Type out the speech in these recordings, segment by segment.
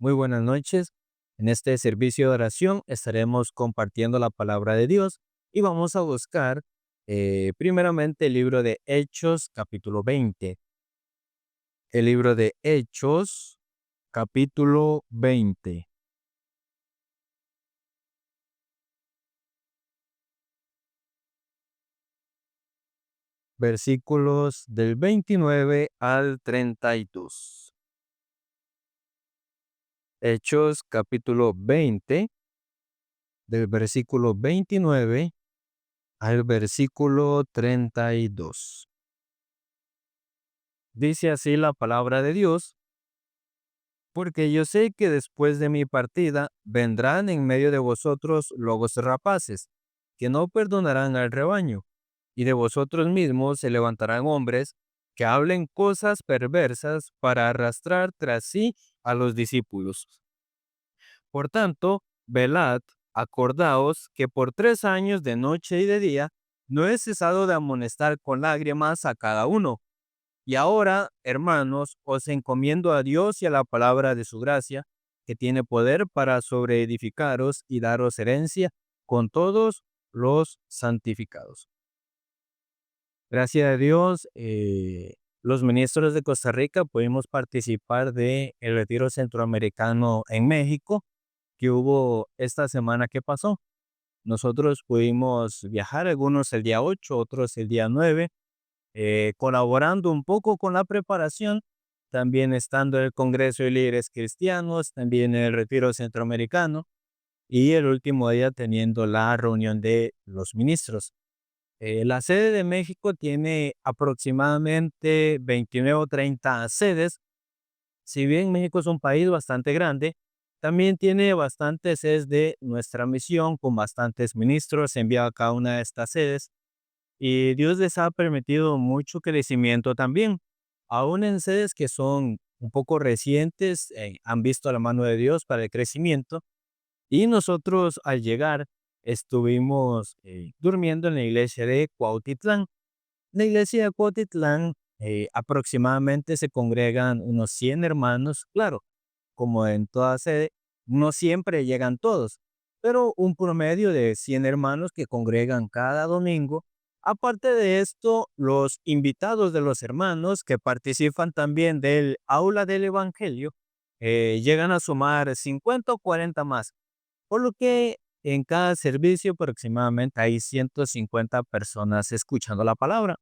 Muy buenas noches. En este servicio de oración estaremos compartiendo la palabra de Dios y vamos a buscar primeramente el libro de Hechos, capítulo 20. El libro de Hechos, capítulo 20, versículos del 29 al 32. Hechos, capítulo 20, del versículo 29 al versículo 32. Dice así la palabra de Dios: porque yo sé que después de mi partida vendrán en medio de vosotros lobos rapaces, que no perdonarán al rebaño, y de vosotros mismos se levantarán hombres que hablen cosas perversas para arrastrar tras sí a los discípulos. Por tanto, velad, acordaos que por 3 años de noche y de día no he cesado de amonestar con lágrimas a cada uno. Y ahora, hermanos, os encomiendo a Dios y a la palabra de su gracia, que tiene poder para sobreedificaros y daros herencia con todos los santificados. Gracias a Dios, los ministros de Costa Rica pudimos participar del retiro centroamericano en México que hubo esta semana que pasó. Nosotros pudimos viajar, algunos el día 8, otros el día 9, colaborando un poco con la preparación, también estando en el Congreso de Líderes Cristianos, también en el Retiro Centroamericano y el último día teniendo la reunión de los ministros. La sede de México tiene aproximadamente 29 o 30 sedes. Si bien México es un país bastante grande, también tiene bastantes sedes de nuestra misión con bastantes ministros enviados a cada una de estas sedes. Y Dios les ha permitido mucho crecimiento también. Aún en sedes que son un poco recientes, han visto la mano de Dios para el crecimiento. Y nosotros al llegar estuvimos durmiendo en la iglesia de Cuautitlán. La iglesia de Cuautitlán aproximadamente se congregan unos 100 hermanos. Claro, como en toda sede, no siempre llegan todos, pero un promedio de 100 hermanos que congregan cada domingo. Aparte de esto, los invitados de los hermanos que participan también del aula del Evangelio llegan a sumar 50 o 40 más, por lo que en cada servicio aproximadamente hay 150 personas escuchando la palabra.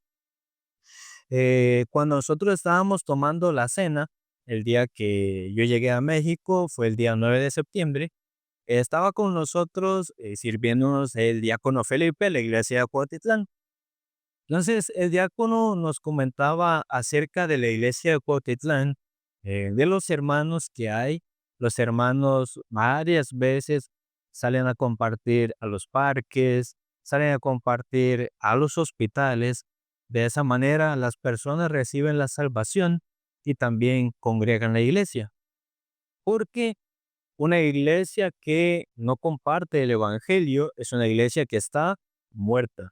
Cuando nosotros estábamos tomando la cena, el día que yo llegué a México, fue el día 9 de septiembre, estaba con nosotros sirviéndonos el diácono Felipe de la iglesia de Cuautitlán. Entonces, el diácono nos comentaba acerca de la iglesia de Cuautitlán, de los hermanos que hay. Los hermanos varias veces salen a compartir a los parques, salen a compartir a los hospitales. De esa manera, las personas reciben la salvación y también congregan la iglesia. Porque una iglesia que no comparte el evangelio es una iglesia que está muerta.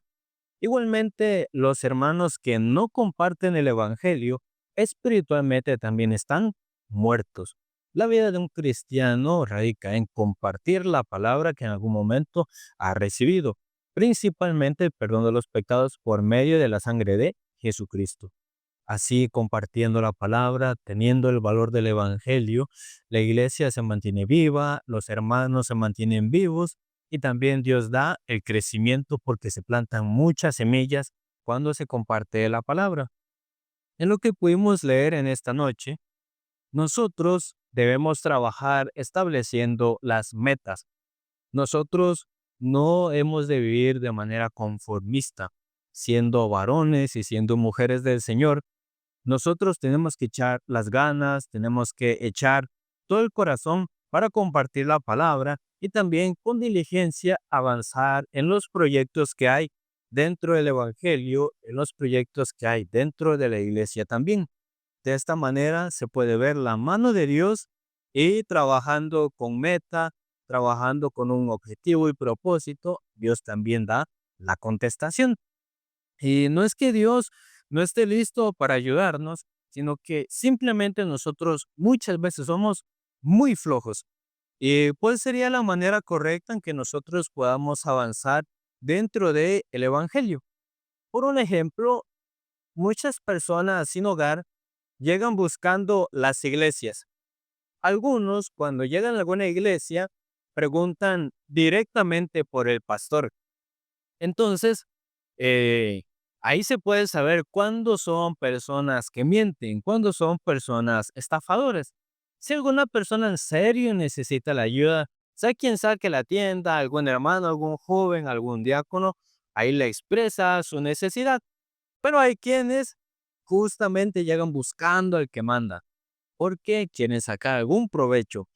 Igualmente, los hermanos que no comparten el Evangelio espiritualmente también están muertos. La vida de un cristiano radica en compartir la palabra que en algún momento ha recibido, principalmente el perdón de los pecados por medio de la sangre de Jesucristo. Así, compartiendo la palabra, teniendo el valor del Evangelio, la iglesia se mantiene viva, los hermanos se mantienen vivos y también Dios da el crecimiento porque se plantan muchas semillas cuando se comparte la palabra. En lo que pudimos leer en esta noche, nosotros debemos trabajar estableciendo las metas. Nosotros no hemos de vivir de manera conformista, siendo varones y siendo mujeres del Señor. Nosotros tenemos que echar las ganas, tenemos que echar todo el corazón para compartir la palabra y también con diligencia avanzar en los proyectos que hay dentro del Evangelio, en los proyectos que hay dentro de la iglesia también. De esta manera se puede ver la mano de Dios y trabajando con meta, trabajando con un objetivo y propósito, Dios también da la contestación. Y no es que Dios no esté listo para ayudarnos, sino que simplemente nosotros muchas veces somos muy flojos. ¿Y cuál sería la manera correcta en que nosotros podamos avanzar dentro del Evangelio? Por un ejemplo, muchas personas sin hogar llegan buscando las iglesias. Algunos, cuando llegan a alguna iglesia, preguntan directamente por el pastor. Entonces, eh, ahí se puede saber cuándo son personas que mienten, cuándo son personas estafadoras. Si alguna persona en serio necesita la ayuda, sea quien saque la tienda, algún hermano, algún joven, algún diácono, ahí le expresa su necesidad. Pero hay quienes justamente llegan buscando al que manda, porque quieren sacar algún provecho.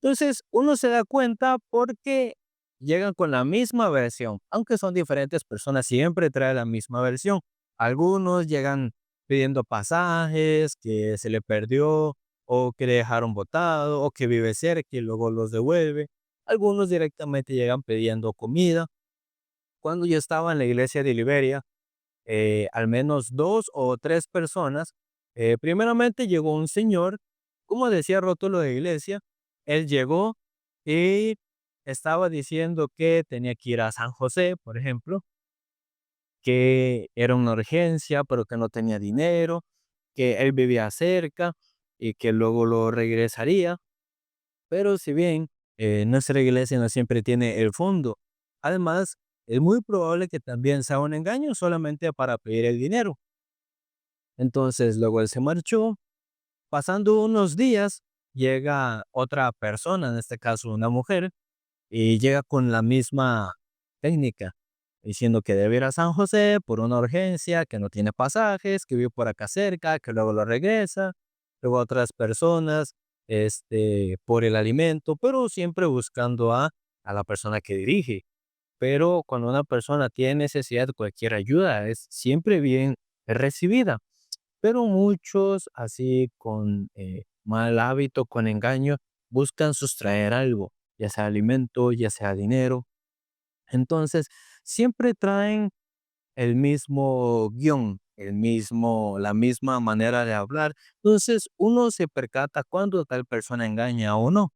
Entonces, uno se da cuenta porque llegan con la misma versión, aunque son diferentes personas, siempre trae la misma versión. Algunos llegan pidiendo pasajes, que se le perdió, o que le dejaron botado, o que vive cerca y luego los devuelve. Algunos directamente llegan pidiendo comida. Cuando yo estaba en la iglesia de Liberia, al menos 2 o 3 personas. Primeramente llegó un señor, como decía rótulo de iglesia, él llegó y estaba diciendo que tenía que ir a San José, por ejemplo, que era una urgencia, pero que no tenía dinero, que él vivía cerca y que luego lo regresaría. Pero si bien nuestra iglesia no siempre tiene el fondo, además es muy probable que también sea un engaño solamente para pedir el dinero. Entonces, luego él se marchó. Pasando unos días, llega otra persona, en este caso una mujer, y llega con la misma técnica, diciendo que debe ir a San José por una urgencia, que no tiene pasajes, que vive por acá cerca, que luego lo regresa. Luego otras personas, por el alimento, pero siempre buscando a la persona que dirige. Pero cuando una persona tiene necesidad de cualquier ayuda, es siempre bien recibida. Pero muchos, así con mal hábito, con engaño, buscan sustraer algo, ya sea alimento, ya sea dinero. Entonces, siempre traen el mismo guión, la misma manera de hablar. Entonces, uno se percata cuando tal persona engaña o no.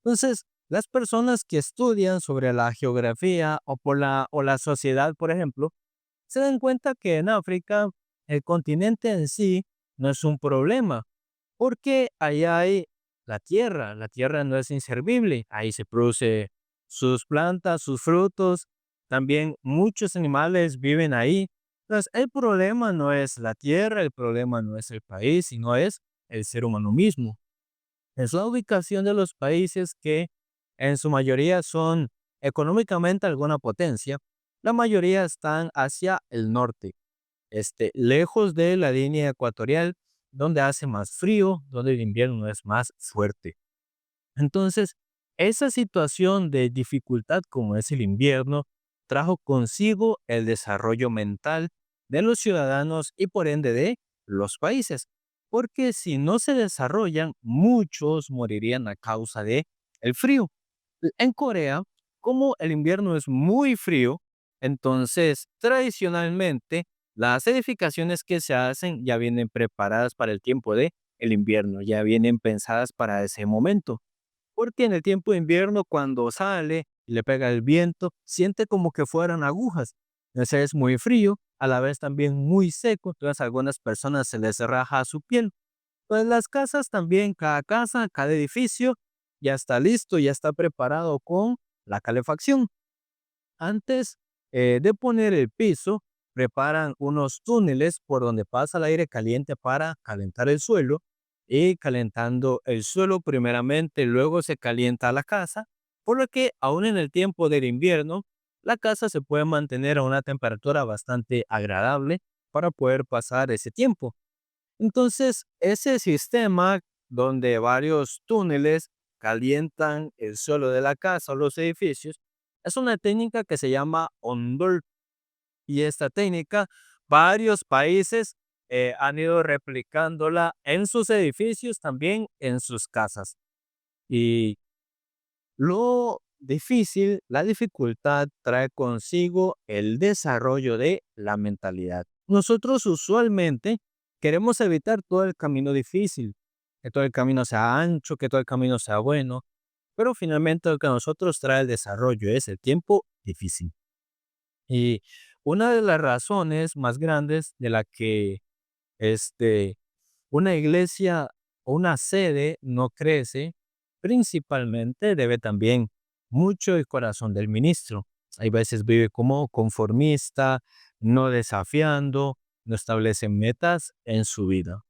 Entonces, las personas que estudian sobre la geografía o la sociedad, por ejemplo, se dan cuenta que en África el continente en sí no es un problema, porque allá hay la tierra no es inservible, ahí se produce sus plantas, sus frutos, también muchos animales viven ahí. Entonces, el problema no es la tierra, el problema no es el país, sino es el ser humano mismo. Es la ubicación de los países que en su mayoría son económicamente alguna potencia. La mayoría están hacia el norte, lejos de la línea ecuatorial, donde hace más frío, donde el invierno es más fuerte. Entonces, esa situación de dificultad como es el invierno, trajo consigo el desarrollo mental de los ciudadanos y por ende de los países, porque si no se desarrollan, muchos morirían a causa de el frío. En Corea, como el invierno es muy frío, entonces tradicionalmente las edificaciones que se hacen ya vienen preparadas para el tiempo de el invierno, ya vienen pensadas para ese momento. Porque en el tiempo de invierno, cuando sale y le pega el viento, siente como que fueran agujas. Ese es muy frío, a la vez también muy seco, entonces a algunas personas se les raja su piel. Pues las casas también, cada casa, cada edificio ya está listo, ya está preparado con la calefacción. Antes de poner el piso, preparan unos túneles por donde pasa el aire caliente para calentar el suelo y calentando el suelo primeramente, luego se calienta la casa, por lo que aún en el tiempo del invierno, la casa se puede mantener a una temperatura bastante agradable para poder pasar ese tiempo. Entonces, ese sistema donde varios túneles calientan el suelo de la casa o los edificios es una técnica que se llama ondol. Y esta técnica, varios países han ido replicándola en sus edificios, también en sus casas. Y lo difícil, la dificultad trae consigo el desarrollo de la mentalidad. Nosotros usualmente queremos evitar todo el camino difícil. que todo el camino sea ancho, que todo el camino sea bueno, pero finalmente lo que a nosotros trae el desarrollo es el tiempo difícil. Y una de las razones más grandes de la que este, una iglesia o una sede no crece, principalmente debe también mucho el corazón del ministro. Hay veces vive como conformista, no desafiando, no establece metas en su vida.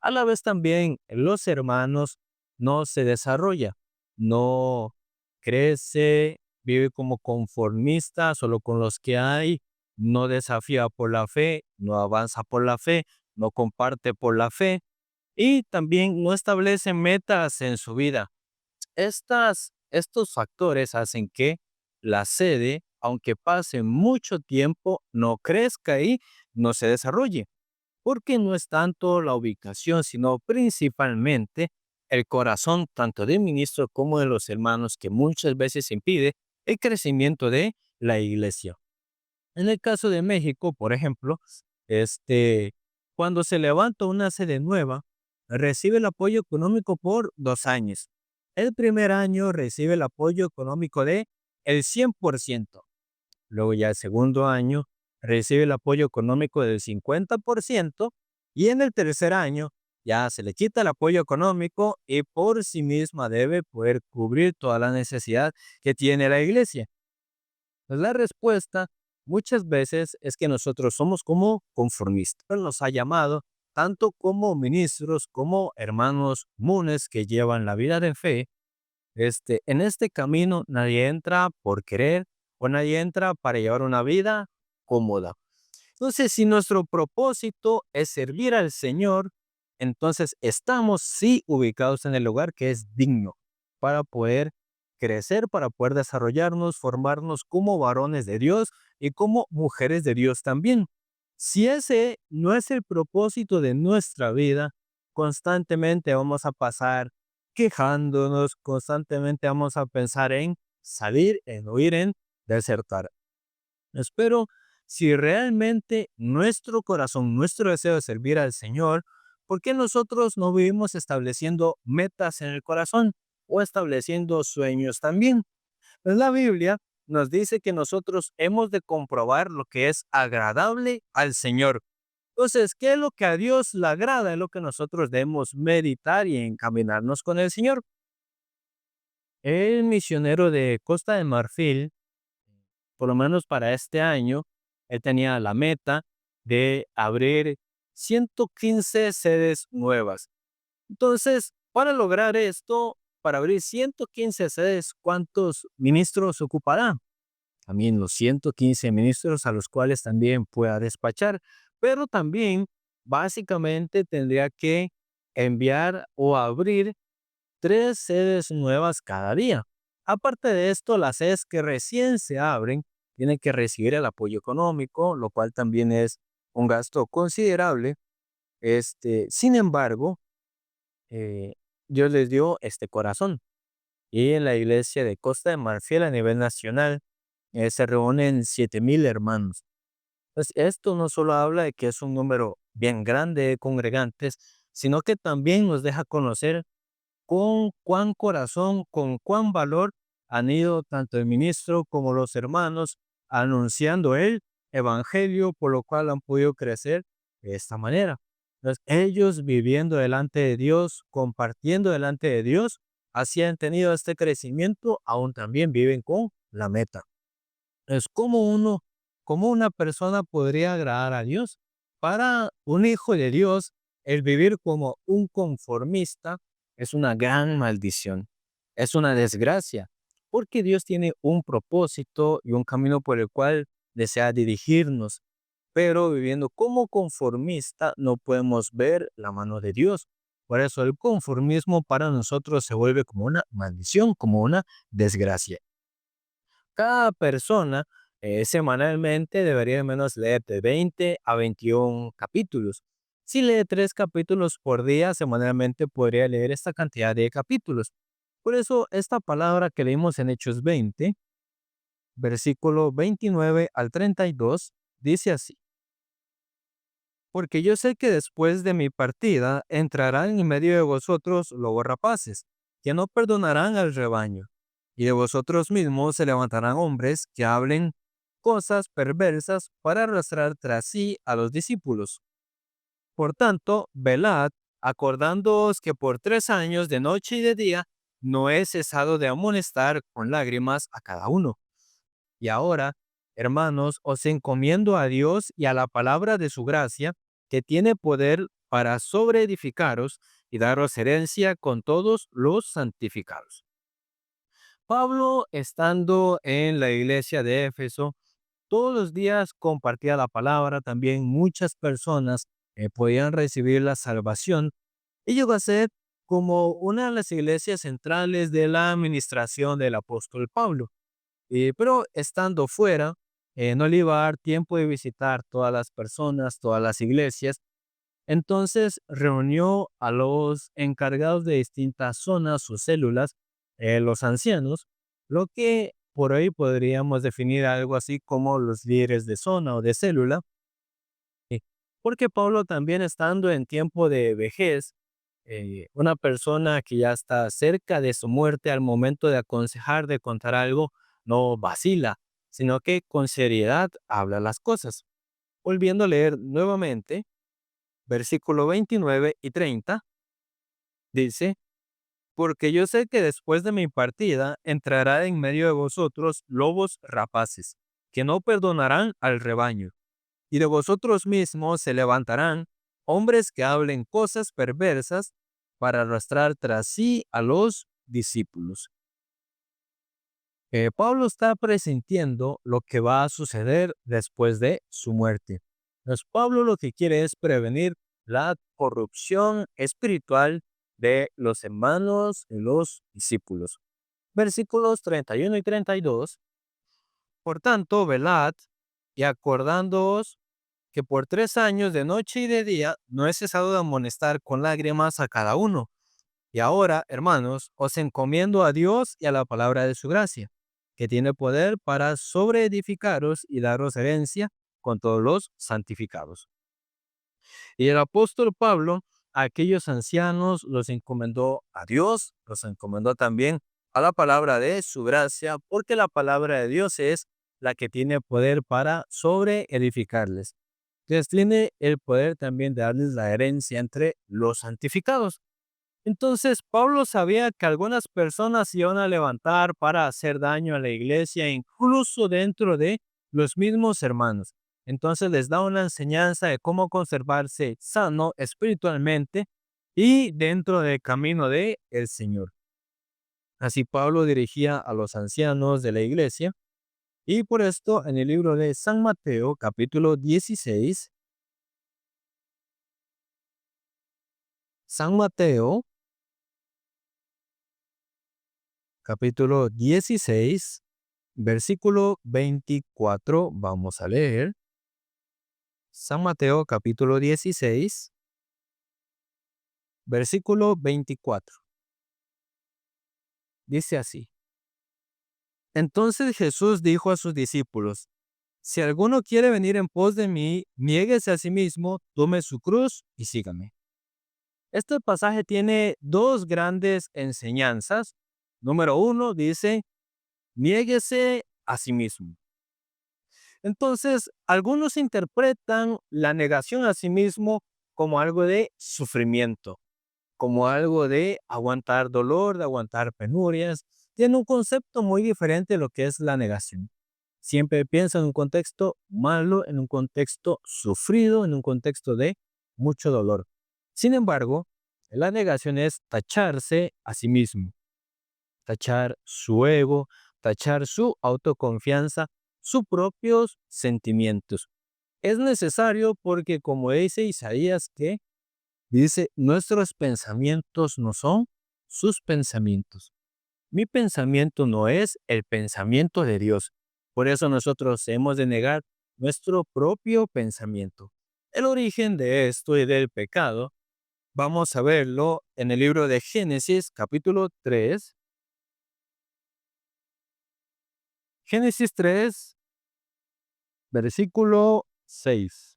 A la vez también los hermanos no se desarrolla, no crece, vive como conformista solo con los que hay, no desafía por la fe, no avanza por la fe, no comparte por la fe y también no establece metas en su vida. Estos factores hacen que la sede, aunque pase mucho tiempo, no crezca y no se desarrolle porque no es tanto la ubicación, sino principalmente el corazón tanto del ministro como de los hermanos que muchas veces impide el crecimiento de la iglesia. En el caso de México, por ejemplo, este, cuando se levanta una sede nueva, recibe el apoyo económico por 2 años. El primer año recibe el apoyo económico de el 100%. Luego ya el segundo año recibe el apoyo económico del 50% y en el tercer año ya se le quita el apoyo económico y por sí misma debe poder cubrir toda la necesidad que tiene la iglesia. Pues la respuesta muchas veces es que nosotros somos como conformistas. Él nos ha llamado tanto como ministros como hermanos comunes que llevan la vida de fe en este camino nadie entra por querer o nadie entra para llevar una vida cómoda. Entonces, si nuestro propósito es servir al Señor, entonces estamos sí ubicados en el lugar que es digno para poder crecer, para poder desarrollarnos, formarnos como varones de Dios y como mujeres de Dios también. Si ese no es el propósito de nuestra vida, constantemente vamos a pasar quejándonos, constantemente vamos a pensar en salir, en huir, en desertar. Espero, si realmente nuestro corazón, nuestro deseo de servir al Señor, ¿por qué nosotros no vivimos estableciendo metas en el corazón o estableciendo sueños también? Pues la Biblia nos dice que nosotros hemos de comprobar lo que es agradable al Señor. Entonces, ¿qué es lo que a Dios le agrada? Es lo que nosotros debemos meditar y encaminarnos con el Señor. El misionero de Costa de Marfil, por lo menos para este año, él tenía la meta de abrir 115 sedes nuevas. Entonces, para lograr esto, para abrir 115 sedes, ¿cuántos ministros ocupará? También los 115 ministros a los cuales también pueda despachar, pero también básicamente tendría que enviar o abrir 3 sedes nuevas cada día. Aparte de esto, las sedes que recién se abren tienen que recibir el apoyo económico, lo cual también es un gasto considerable. Sin embargo, eh, Dios les dio este corazón. Y en la iglesia de Costa de Marfil a nivel nacional se reúnen 7,000 hermanos. Pues esto no solo habla de que es un número bien grande de congregantes, sino que también nos deja conocer con cuán corazón, con cuán valor han ido tanto el ministro como los hermanos anunciando el evangelio, por lo cual han podido crecer de esta manera. Entonces, ellos viviendo delante de Dios, compartiendo delante de Dios, así han tenido este crecimiento, aún también viven con la meta. Es como una persona podría agradar a Dios. Para un hijo de Dios, el vivir como un conformista es una gran maldición, es una desgracia, porque Dios tiene un propósito y un camino por el cual desea dirigirnos, pero viviendo como conformista no podemos ver la mano de Dios. Por eso el conformismo para nosotros se vuelve como una maldición, como una desgracia. Cada persona semanalmente debería al menos leer de 20 a 21 capítulos. Si lee 3 capítulos por día, semanalmente podría leer esta cantidad de capítulos. Por eso, esta palabra que leímos en Hechos 20, versículo 29 al 32, dice así: porque yo sé que después de mi partida entrarán en medio de vosotros lobos rapaces, que no perdonarán al rebaño. Y de vosotros mismos se levantarán hombres que hablen cosas perversas para arrastrar tras sí a los discípulos. Por tanto, velad, acordándoos que por 3 años de noche y de día no he cesado de amonestar con lágrimas a cada uno. Y ahora, hermanos, os encomiendo a Dios y a la palabra de su gracia, que tiene poder para sobreedificaros y daros herencia con todos los santificados. Pablo, estando en la iglesia de Éfeso, todos los días compartía la palabra, también muchas personas podían recibir la salvación y llegó a ser como una de las iglesias centrales de la administración del apóstol Pablo. Pero estando fuera, no le iba a dar tiempo de visitar todas las personas, todas las iglesias. Entonces reunió a los encargados de distintas zonas o células, los ancianos, lo que por ahí podríamos definir algo así como los líderes de zona o de célula, eh, porque Pablo también estando en tiempo de vejez, una persona que ya está cerca de su muerte al momento de aconsejar, de contar algo, no vacila, sino que con seriedad habla las cosas. Volviendo a leer nuevamente, versículo 29 y 30, dice, porque yo sé que después de mi partida entrará en medio de vosotros lobos rapaces, que no perdonarán al rebaño, y de vosotros mismos se levantarán hombres que hablen cosas perversas para arrastrar tras sí a los discípulos. Pablo está presintiendo lo que va a suceder después de su muerte. Entonces, Pablo lo que quiere es prevenir la corrupción espiritual de los hermanos y los discípulos. Versículos 31 y 32. Por tanto, velad y acordándoos que por 3 años de noche y de día no he cesado de amonestar con lágrimas a cada uno. Y ahora, hermanos, os encomiendo a Dios y a la palabra de su gracia, que tiene poder para sobreedificaros y daros herencia con todos los santificados. Y el apóstol Pablo a aquellos ancianos los encomendó a Dios, los encomendó también a la palabra de su gracia, porque la palabra de Dios es la que tiene poder para sobreedificarles. Entonces tiene el poder también de darles la herencia entre los santificados. Entonces, Pablo sabía que algunas personas se iban a levantar para hacer daño a la iglesia, incluso dentro de los mismos hermanos. Entonces les da una enseñanza de cómo conservarse sano espiritualmente y dentro del camino de el Señor. Así Pablo dirigía a los ancianos de la iglesia y por esto en el libro de San Mateo, capítulo 16, San Mateo, capítulo 16, versículo 24, vamos a leer. San Mateo capítulo 16, versículo 24. Dice así. Entonces Jesús dijo a sus discípulos, si alguno quiere venir en pos de mí, niéguese a sí mismo, tome su cruz y sígame. Este pasaje tiene dos grandes enseñanzas. Número uno dice, niéguese a sí mismo. Entonces, algunos interpretan la negación a sí mismo como algo de sufrimiento, como algo de aguantar dolor, de aguantar penurias. Tiene un concepto muy diferente de lo que es la negación. Siempre piensa en un contexto malo, en un contexto sufrido, en un contexto de mucho dolor. Sin embargo, la negación es tacharse a sí mismo, tachar su ego, tachar su autoconfianza, sus propios sentimientos. Es necesario porque, como dice Isaías, que dice, nuestros pensamientos no son sus pensamientos. Mi pensamiento no es el pensamiento de Dios. Por eso nosotros hemos de negar nuestro propio pensamiento. El origen de esto y del pecado, vamos a verlo en el libro de Génesis, capítulo 3. Génesis 3, versículo 6.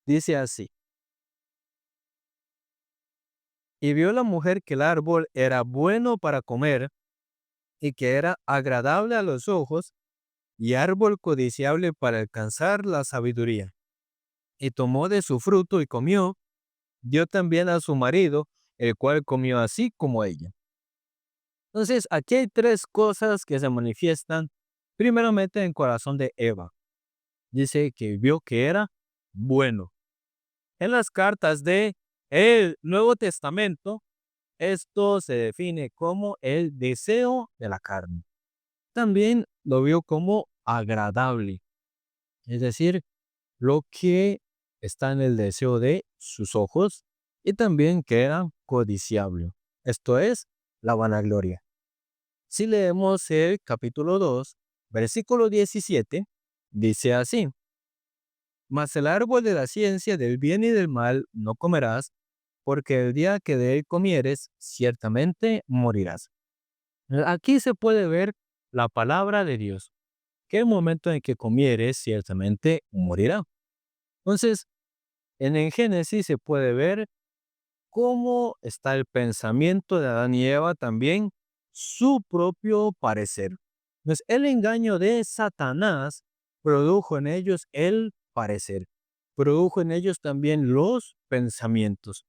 Dice así: y vio la mujer que el árbol era bueno para comer y que era agradable a los ojos y árbol codiciable para alcanzar la sabiduría. Y tomó de su fruto y comió, dio también a su marido, el cual comió así como ella. Entonces, aquí hay tres cosas que se manifiestan primeramente en el corazón de Eva. Dice que vio que era bueno. En las cartas de el Nuevo Testamento, esto se define como el deseo de la carne. También lo vio como agradable, es decir, lo que está en el deseo de sus ojos, y también que era codiciable. Esto es la vanagloria. Si leemos el capítulo 2, versículo 17, dice así: mas el árbol de la ciencia del bien y del mal no comerás, porque el día que de él comieres, ciertamente morirás. Aquí se puede ver la palabra de Dios, que el momento en que comieres, ciertamente morirá. Entonces, en el Génesis se puede ver cómo está el pensamiento de Adán y Eva, también su propio parecer. Entonces, el engaño de Satanás produjo en ellos el parecer, produjo en ellos también los pensamientos.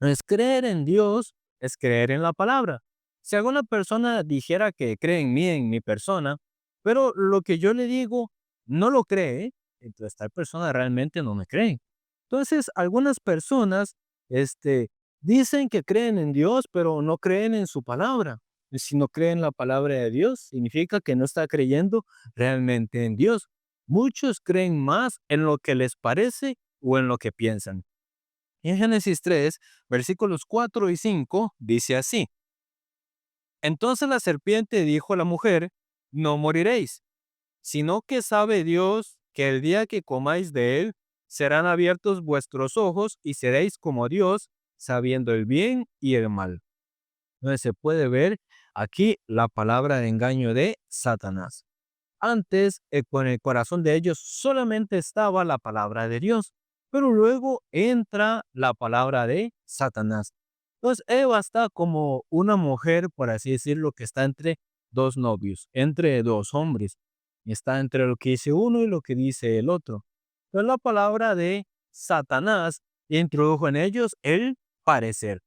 Es creer en Dios, es creer en la palabra. Si alguna persona dijera que cree en mí, en mi persona, pero lo que yo le digo no lo cree, entonces tal persona realmente no me cree. Entonces, algunas personas, dicen que creen en Dios, pero no creen en su palabra. Y si no creen en la palabra de Dios, significa que no está creyendo realmente en Dios. Muchos creen más en lo que les parece o en lo que piensan. En Génesis 3, versículos 4 y 5, dice así: entonces la serpiente dijo a la mujer: no moriréis, sino que sabe Dios que el día que comáis de él, serán abiertos vuestros ojos y seréis como Dios, sabiendo el bien y el mal. Entonces se puede ver aquí la palabra de engaño de Satanás. Antes, con el corazón de ellos solamente estaba la palabra de Dios, pero luego entra la palabra de Satanás. Entonces, Eva está como una mujer, por así decirlo, que está entre dos novios, entre dos hombres. Está entre lo que dice uno y lo que dice el otro. Entonces, la palabra de Satanás introdujo en ellos el parecer.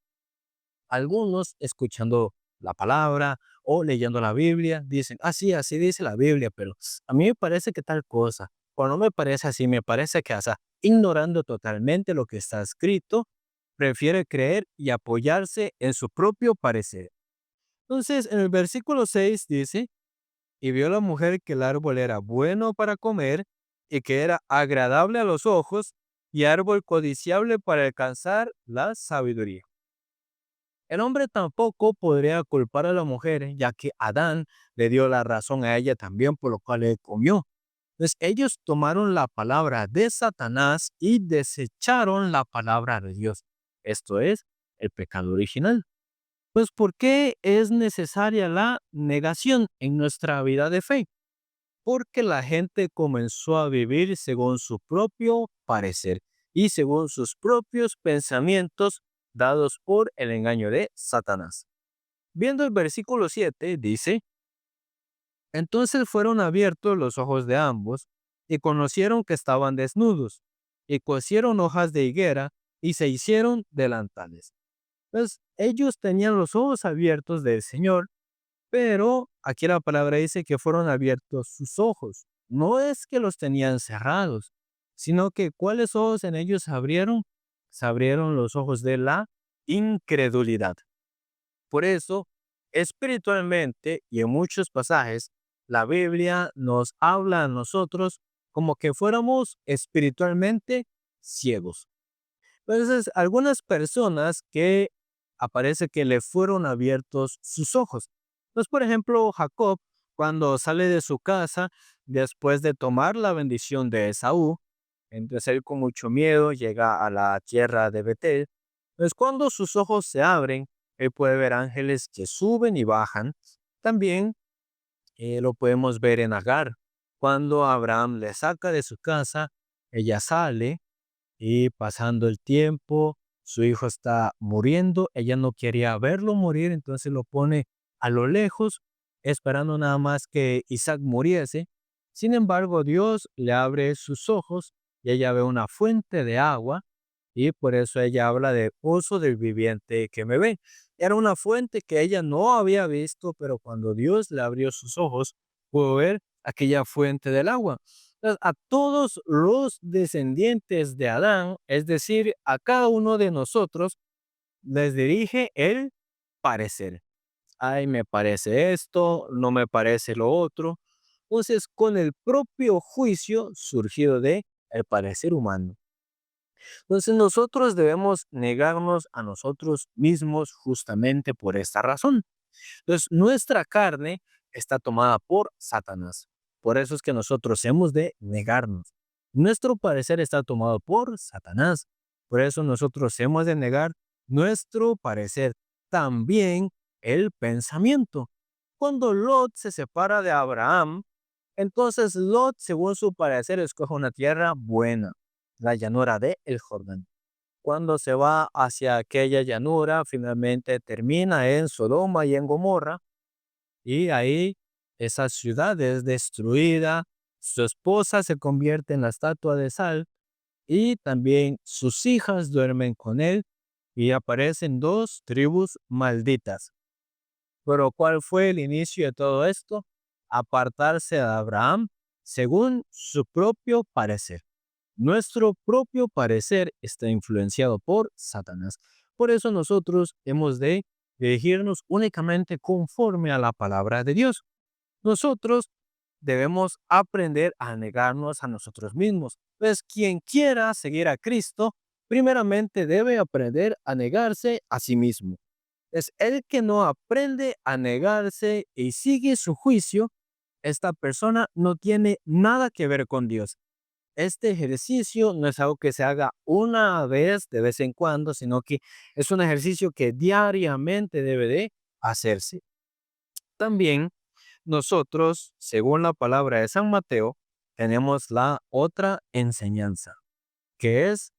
Algunos, escuchando la palabra o leyendo la Biblia, dicen: ah, sí, así dice la Biblia, pero a mí me parece que tal cosa, o no me parece así, me parece que, o sea, ignorando totalmente lo que está escrito, prefiere creer y apoyarse en su propio parecer. Entonces, en el versículo 6 dice: y vio la mujer que el árbol era bueno para comer y que era agradable a los ojos y árbol codiciable para alcanzar la sabiduría. El hombre tampoco podría culpar a la mujer, ya que Adán le dio la razón a ella también, por lo cual él comió. Entonces ellos tomaron la palabra de Satanás y desecharon la palabra de Dios. Esto es el pecado original. Pues, ¿por qué es necesaria la negación en nuestra vida de fe? Porque la gente comenzó a vivir según su propio parecer y según sus propios pensamientos dados por el engaño de Satanás. Viendo el versículo 7, dice: entonces fueron abiertos los ojos de ambos y conocieron que estaban desnudos y cosieron hojas de higuera y se hicieron delantales. Pues ellos tenían los ojos abiertos del Señor, pero aquí la palabra dice que fueron abiertos sus ojos. No es que los tenían cerrados, sino que ¿cuáles ojos en ellos se abrieron? Se abrieron los ojos de la incredulidad. Por eso, espiritualmente y en muchos pasajes, la Biblia nos habla a nosotros como que fuéramos espiritualmente ciegos. Entonces, algunas personas que aparece que le fueron abiertos sus ojos. Entonces, por ejemplo, Jacob, cuando sale de su casa, después de tomar la bendición de Esaú, entonces él con mucho miedo llega a la tierra de Betel. Entonces, cuando sus ojos se abren, él puede ver ángeles que suben y bajan. También lo podemos ver en Agar. Cuando Abraham le saca de su casa, ella sale y pasando el tiempo, su hijo está muriendo, ella no quería verlo morir, entonces lo pone a lo lejos, esperando nada más que Isaac muriese. Sin embargo, Dios le abre sus ojos y ella ve una fuente de agua y por eso ella habla de pozo del viviente que me ve. Era una fuente que ella no había visto, pero cuando Dios le abrió sus ojos, pudo ver aquella fuente del agua. Entonces, a todos los descendientes de Adán, es decir, a cada uno de nosotros, les dirige el parecer. Ay, me parece esto, no me parece lo otro. Entonces, con el propio juicio surgido de el parecer humano. Entonces, nosotros debemos negarnos a nosotros mismos justamente por esta razón. Entonces, nuestra carne está tomada por Satanás. Por eso es que nosotros hemos de negarnos. Nuestro parecer está tomado por Satanás. Por eso nosotros hemos de negar nuestro parecer. También el pensamiento. Cuando Lot se separa de Abraham, entonces Lot, según su parecer, escoge una tierra buena, la llanura de el Jordán. Cuando se va hacia aquella llanura, finalmente termina en Sodoma y en Gomorra, y ahí esa ciudad es destruida, su esposa se convierte en la estatua de sal, y también sus hijas duermen con él, y aparecen dos tribus malditas. Pero ¿cuál fue el inicio de todo esto? Apartarse de Abraham según su propio parecer. Nuestro propio parecer está influenciado por Satanás. Por eso nosotros hemos de dirigirnos únicamente conforme a la palabra de Dios. Nosotros debemos aprender a negarnos a nosotros mismos. Pues quien quiera seguir a Cristo, primeramente debe aprender a negarse a sí mismo. Es el que no aprende a negarse y sigue su juicio, esta persona no tiene nada que ver con Dios. Este ejercicio no es algo que se haga una vez de vez en cuando, sino que es un ejercicio que diariamente debe de hacerse. También nosotros, según la palabra de San Mateo, tenemos la otra enseñanza, que es,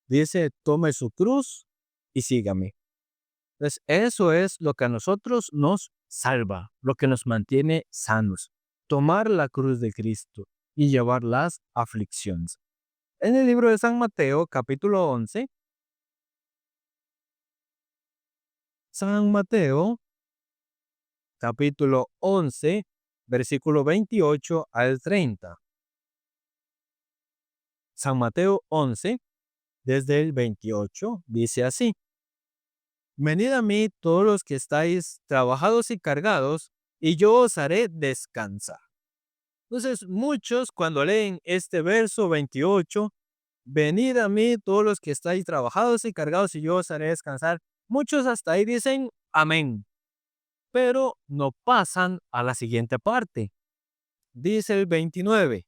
dice, tome su cruz y sígame. Entonces, eso es lo que a nosotros nos salva, lo que nos mantiene sanos. Tomar la cruz de Cristo y llevar las aflicciones. En el libro de San Mateo, capítulo 11, San Mateo, capítulo 11, versículo 28 al 30. San Mateo 11, desde el 28, dice así: Venid a mí todos los que estáis trabajados y cargados, y yo os haré descansar. Entonces, muchos cuando leen este verso 28, venid a mí todos los que estáis trabajados y cargados, y yo os haré descansar, muchos hasta ahí dicen amén, pero no pasan a la siguiente parte. Dice el 29,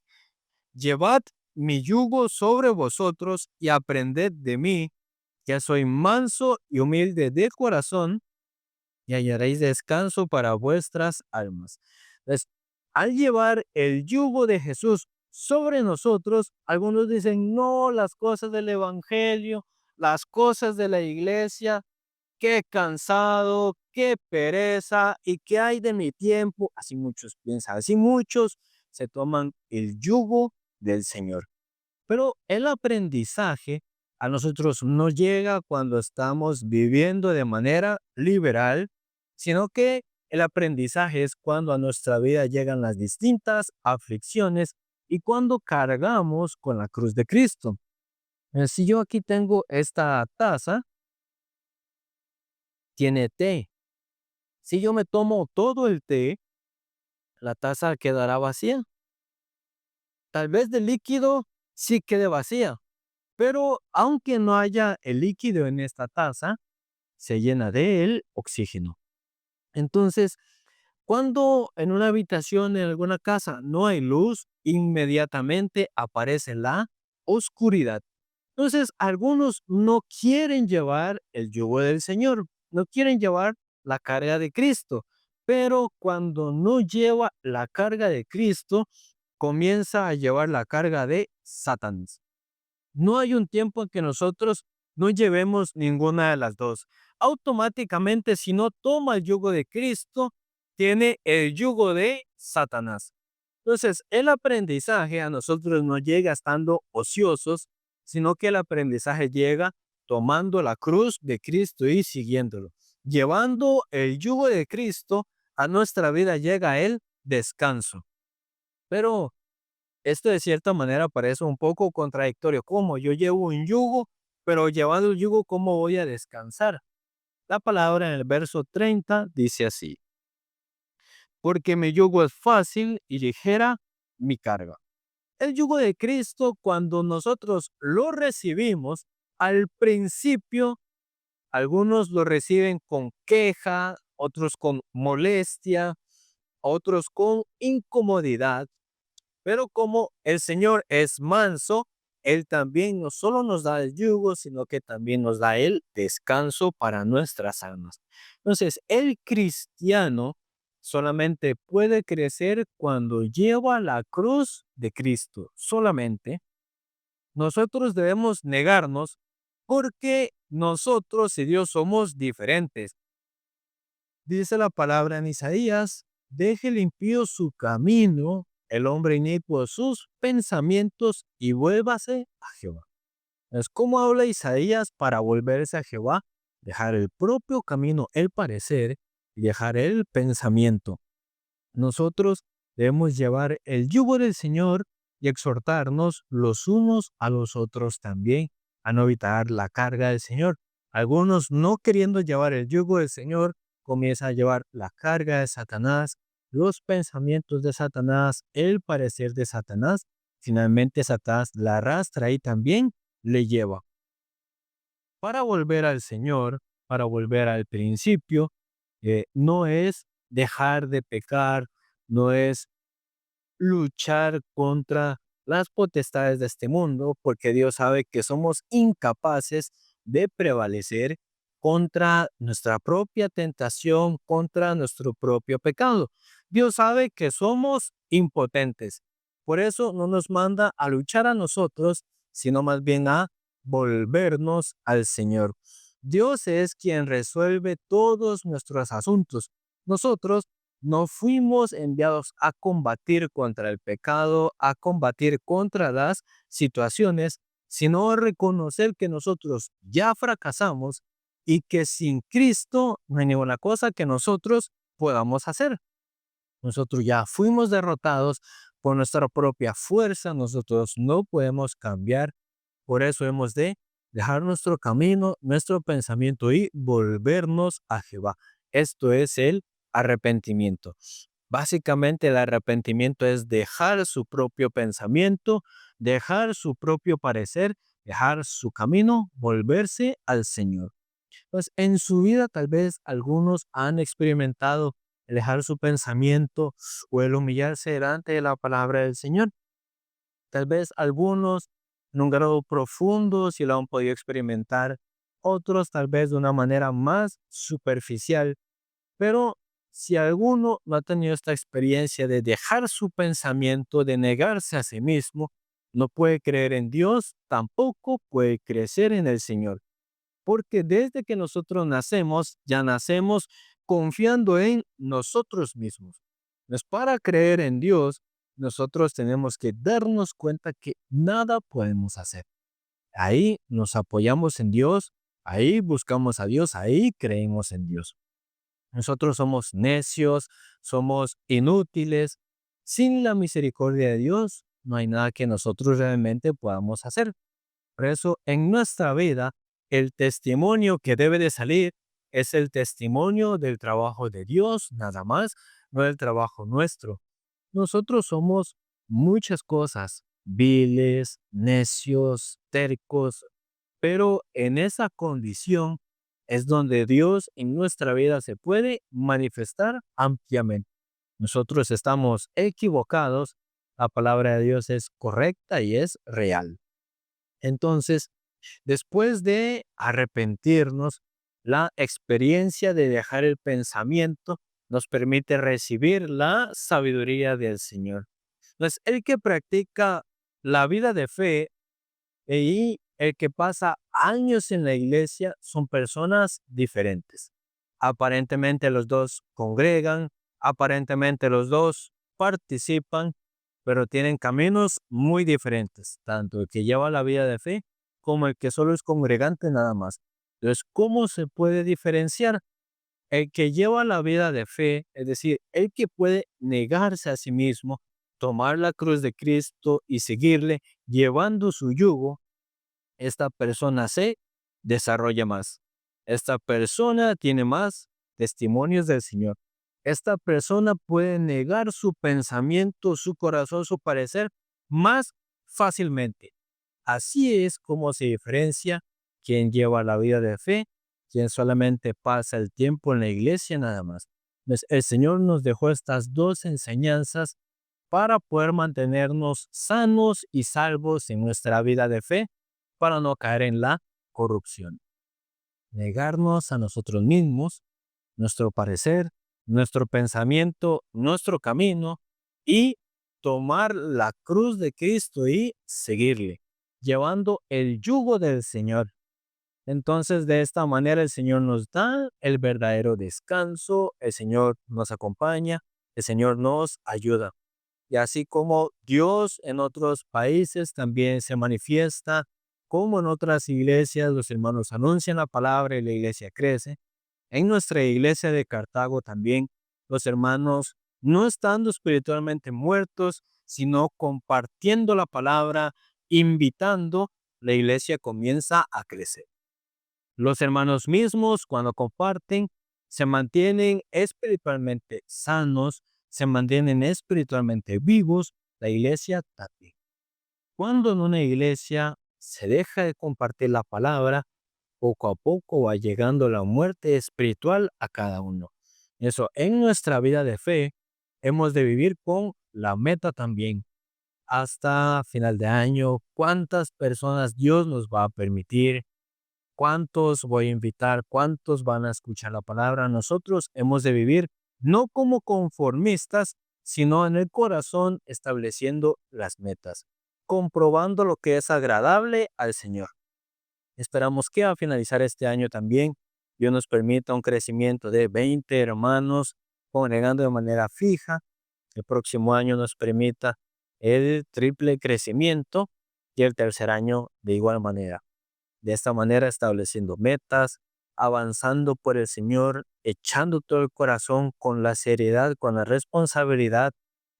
llevad mi yugo sobre vosotros y aprended de mí, que soy manso y humilde de corazón, y hallaréis descanso para vuestras almas. Entonces, al llevar el yugo de Jesús sobre nosotros, algunos dicen, no, las cosas del evangelio, las cosas de la iglesia, qué cansado, qué pereza, y qué hay de mi tiempo. Así muchos piensan, así muchos se toman el yugo del Señor. Pero el aprendizaje a nosotros no llega cuando estamos viviendo de manera liberal, sino que el aprendizaje es cuando a nuestra vida llegan las distintas aflicciones y cuando cargamos con la cruz de Cristo. Si yo aquí tengo esta taza, tiene té. Si yo me tomo todo el té, la taza quedará vacía. Tal vez de líquido sí quede vacía, pero aunque no haya el líquido en esta taza, se llena de el oxígeno. Entonces, cuando en una habitación, en alguna casa, no hay luz, inmediatamente aparece la oscuridad. Entonces, algunos no quieren llevar el yugo del Señor, no quieren llevar la carga de Cristo, pero cuando no lleva la carga de Cristo, comienza a llevar la carga de Satanás. No hay un tiempo en que nosotros no llevemos ninguna de las dos. Automáticamente, si no toma el yugo de Cristo, tiene el yugo de Satanás. Entonces, el aprendizaje a nosotros no llega estando ociosos, sino que el aprendizaje llega tomando la cruz de Cristo y siguiéndolo. Llevando el yugo de Cristo a nuestra vida llega el descanso. Pero esto de cierta manera parece un poco contradictorio. ¿Cómo? Yo llevo un yugo, pero llevando el yugo, ¿cómo voy a descansar? La palabra en el verso 30 dice así: porque mi yugo es fácil y ligera mi carga. El yugo de Cristo, cuando nosotros lo recibimos, al principio, algunos lo reciben con queja, otros con molestia, otros con incomodidad. Pero como el Señor es manso, Él también no solo nos da el yugo, sino que también nos da el descanso para nuestras almas. Entonces, el cristiano solamente puede crecer cuando lleva la cruz de Cristo. Solamente nosotros debemos negarnos porque nosotros y Dios somos diferentes. Dice la palabra en Isaías: deje el impío su camino, el hombre inicuo sus pensamientos, y vuélvase a Jehová. Es como habla Isaías para volverse a Jehová: dejar el propio camino, el parecer, y dejar el pensamiento. Nosotros debemos llevar el yugo del Señor y exhortarnos los unos a los otros también a no evitar la carga del Señor. Algunos, no queriendo llevar el yugo del Señor, comienzan a llevar la carga de Satanás, los pensamientos de Satanás, el parecer de Satanás. Finalmente Satanás la arrastra y también le lleva. Para volver al Señor, para volver al principio, no es dejar de pecar, no es luchar contra las potestades de este mundo, porque Dios sabe que somos incapaces de prevalecer contra nuestra propia tentación, contra nuestro propio pecado. Dios sabe que somos impotentes. Por eso no nos manda a luchar a nosotros, sino más bien a volvernos al Señor. Dios es quien resuelve todos nuestros asuntos. Nosotros no fuimos enviados a combatir contra el pecado, a combatir contra las situaciones, sino a reconocer que nosotros ya fracasamos y que sin Cristo no hay ninguna cosa que nosotros podamos hacer. Nosotros ya fuimos derrotados por nuestra propia fuerza, nosotros no podemos cambiar. Por eso hemos de dejar nuestro camino, nuestro pensamiento y volvernos a Jehová. Esto es el arrepentimiento. Básicamente el arrepentimiento es dejar su propio pensamiento, dejar su propio parecer, dejar su camino, volverse al Señor. Pues en su vida tal vez algunos han experimentado el dejar su pensamiento o el humillarse delante de la palabra del Señor. Tal vez algunos en un grado profundo si lo han podido experimentar, otros tal vez de una manera más superficial. Pero si alguno no ha tenido esta experiencia de dejar su pensamiento, de negarse a sí mismo, no puede creer en Dios, tampoco puede crecer en el Señor. Porque desde que nosotros nacemos, ya nacemos confiando en nosotros mismos. Pues para creer en Dios, nosotros tenemos que darnos cuenta que nada podemos hacer. Ahí nos apoyamos en Dios, ahí buscamos a Dios, ahí creemos en Dios. Nosotros somos necios, somos inútiles. Sin la misericordia de Dios, no hay nada que nosotros realmente podamos hacer. Por eso, en nuestra vida, el testimonio que debe de salir es el testimonio del trabajo de Dios, nada más, no el trabajo nuestro. Nosotros somos muchas cosas: viles, necios, tercos, pero en esa condición es donde Dios en nuestra vida se puede manifestar ampliamente. Nosotros estamos equivocados, la palabra de Dios es correcta y es real. Entonces, después de arrepentirnos, la experiencia de dejar el pensamiento nos permite recibir la sabiduría del Señor. Entonces, el que practica la vida de fe Y el que pasa años en la iglesia son personas diferentes. Aparentemente los dos congregan, aparentemente los dos participan, pero tienen caminos muy diferentes, tanto el que lleva la vida de fe como el que solo es congregante nada más. Entonces, ¿cómo se puede diferenciar? El que lleva la vida de fe, es decir, el que puede negarse a sí mismo, tomar la cruz de Cristo y seguirle, llevando su yugo, esta persona se desarrolla más. Esta persona tiene más testimonios del Señor. Esta persona puede negar su pensamiento, su corazón, su parecer más fácilmente. Así es como se diferencia quien lleva la vida de fe, quien solamente pasa el tiempo en la iglesia nada más. Pues el Señor nos dejó estas dos enseñanzas para poder mantenernos sanos y salvos en nuestra vida de fe, para no caer en la corrupción. Negarnos a nosotros mismos, nuestro parecer, nuestro pensamiento, nuestro camino y tomar la cruz de Cristo y seguirle, llevando el yugo del Señor. Entonces, de esta manera el Señor nos da el verdadero descanso, el Señor nos acompaña, el Señor nos ayuda. Y así como Dios en otros países también se manifiesta, como en otras iglesias los hermanos anuncian la palabra y la iglesia crece, en nuestra iglesia de Cartago también los hermanos, no estando espiritualmente muertos, sino compartiendo la palabra, invitando, la iglesia comienza a crecer. Los hermanos mismos, cuando comparten, se mantienen espiritualmente sanos, se mantienen espiritualmente vivos, la iglesia también. Cuando en una iglesia se deja de compartir la palabra, poco a poco va llegando la muerte espiritual a cada uno. Eso, en nuestra vida de fe, hemos de vivir con la meta también. Hasta final de año, ¿cuántas personas Dios nos va a permitir? ¿Cuántos voy a invitar? ¿Cuántos van a escuchar la palabra? Nosotros hemos de vivir no como conformistas, sino en el corazón estableciendo las metas, comprobando lo que es agradable al Señor. Esperamos que al finalizar este año también Dios nos permita un crecimiento de 20 hermanos congregando de manera fija. El próximo año nos permita el triple crecimiento y el tercer año de igual manera. De esta manera estableciendo metas, avanzando por el Señor, echando todo el corazón con la seriedad, con la responsabilidad,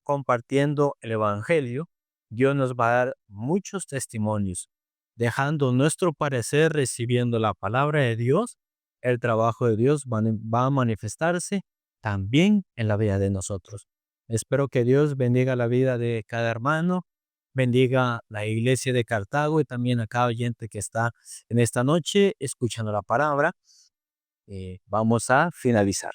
compartiendo el Evangelio. Dios nos va a dar muchos testimonios, dejando nuestro parecer, recibiendo la palabra de Dios. El trabajo de Dios va a manifestarse también en la vida de nosotros. Espero que Dios bendiga la vida de cada hermano, bendiga la iglesia de Cartago y también a cada oyente que está en esta noche escuchando la palabra. Vamos a finalizar.